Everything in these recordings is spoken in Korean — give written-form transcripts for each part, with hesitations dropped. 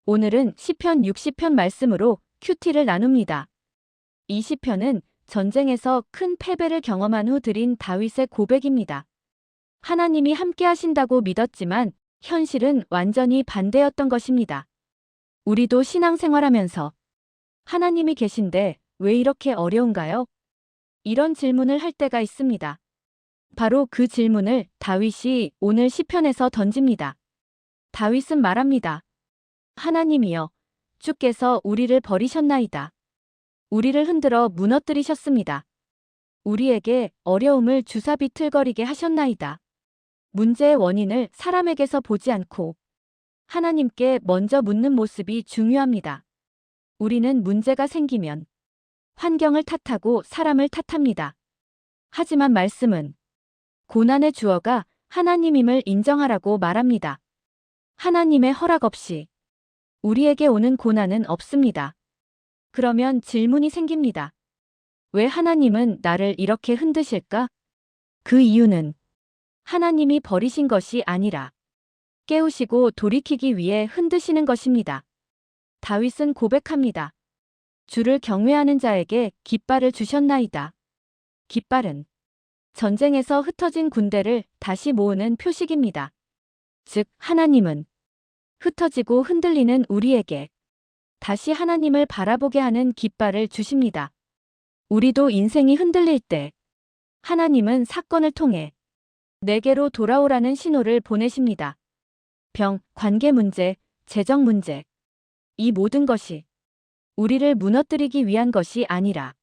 오늘은 시편 60편 말씀으로 큐티를 나눕니다. 이 시편은 전쟁에서 큰 패배를 경험한 후 드린 다윗의 고백입니다. 하나님이 함께 하신다고 믿었지만 현실은 완전히 반대였던 것입니다. 우리도 신앙생활하면서 하나님이 계신데 왜 이렇게 어려운가요? 이런 질문을 할 때가 있습니다. 바로 그 질문을 다윗이 오늘 시편에서 던집니다. 다윗은 말합니다. 하나님이여, 주께서 우리를 버리셨나이다. 우리를 흔들어 무너뜨리셨습니다. 우리에게 어려움을 주사 비틀거리게 하셨나이다. 문제의 원인을 사람에게서 보지 않고 하나님께 먼저 묻는 모습이 중요합니다. 우리는 문제가 생기면 환경을 탓하고 사람을 탓합니다. 하지만 말씀은 고난의 주어가 하나님임을 인정하라고 말합니다. 하나님의 허락 없이 우리에게 오는 고난은 없습니다. 그러면 질문이 생깁니다. 왜 하나님은 나를 이렇게 흔드실까? 그 이유는 하나님이 버리신 것이 아니라 깨우시고 돌이키기 위해 흔드시는 것입니다. 다윗은 고백합니다. 주를 경외하는 자에게 깃발을 주셨나이다. 깃발은 전쟁에서 흩어진 군대를 다시 모으는 표식입니다. 즉, 하나님은 흩어지고 흔들리는 우리에게 다시 하나님을 바라보게 하는 깃발을 주십니다. 우리도 인생이 흔들릴 때 하나님은 사건을 통해 내게로 돌아오라는 신호를 보내십니다. 병, 관계 문제, 재정 문제. 이 모든 것이 우리를 무너뜨리기 위한 것이 아니라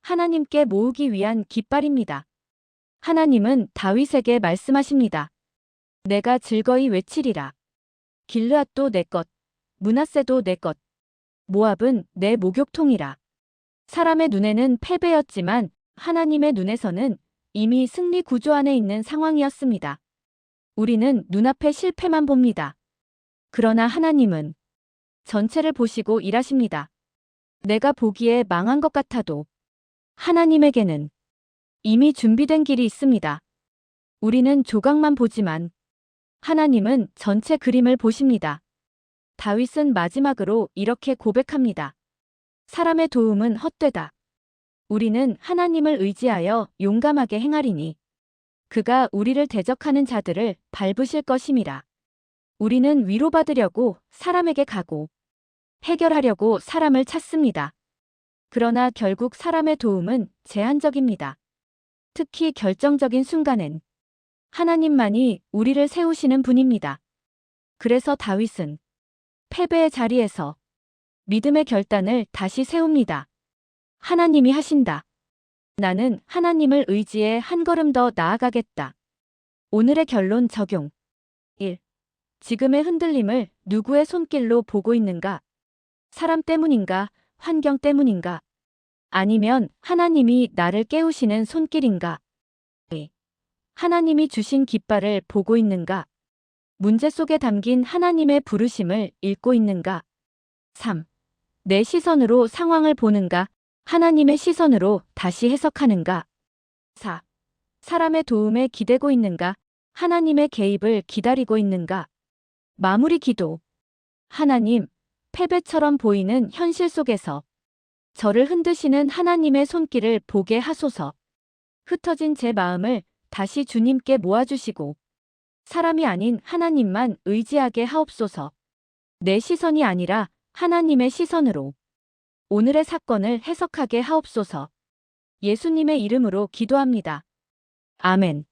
하나님께 모으기 위한 깃발입니다. 하나님은 다윗에게 말씀하십니다. 내가 즐거이 외치리라. 길르앗도 내 것, 므낫세도 내 것, 모압은 내 목욕통이라. 사람의 눈에는 패배였지만 하나님의 눈에서는 이미 승리 구조 안에 있는 상황이었습니다. 우리는 눈앞의 실패만 봅니다. 그러나 하나님은 전체를 보시고 일하십니다. 내가 보기에 망한 것 같아도 하나님에게는 이미 준비된 길이 있습니다. 우리는 조각만 보지만 하나님은 전체 그림을 보십니다. 다윗은 마지막으로 이렇게 고백합니다. 사람의 도움은 헛되다. 우리는 하나님을 의지하여 용감하게 행하리니 그가 우리를 대적하는 자들을 밟으실 것임이라. 우리는 위로받으려고 사람에게 가고 해결하려고 사람을 찾습니다. 그러나 결국 사람의 도움은 제한적입니다. 특히 결정적인 순간엔 하나님만이 우리를 세우시는 분입니다. 그래서 다윗은 패배의 자리에서 믿음의 결단을 다시 세웁니다. 하나님이 하신다. 나는 하나님을 의지해 한 걸음 더 나아가겠다. 오늘의 결론 적용. 1. 지금의 흔들림을 누구의 손길로 보고 있는가? 사람 때문인가? 환경 때문인가? 아니면 하나님이 나를 깨우시는 손길인가? 2. 하나님이 주신 깃발을 보고 있는가? 문제 속에 담긴 하나님의 부르심을 읽고 있는가? 3. 내 시선으로 상황을 보는가? 하나님의 시선으로 다시 해석하는가? 4. 사람의 도움에 기대고 있는가? 하나님의 개입을 기다리고 있는가? 마무리 기도. 하나님, 패배처럼 보이는 현실 속에서 저를 흔드시는 하나님의 손길을 보게 하소서. 흩어진 제 마음을 다시 주님께 모아주시고 사람이 아닌 하나님만 의지하게 하옵소서. 내 시선이 아니라 하나님의 시선으로 오늘의 사건을 해석하게 하옵소서. 예수님의 이름으로 기도합니다. 아멘.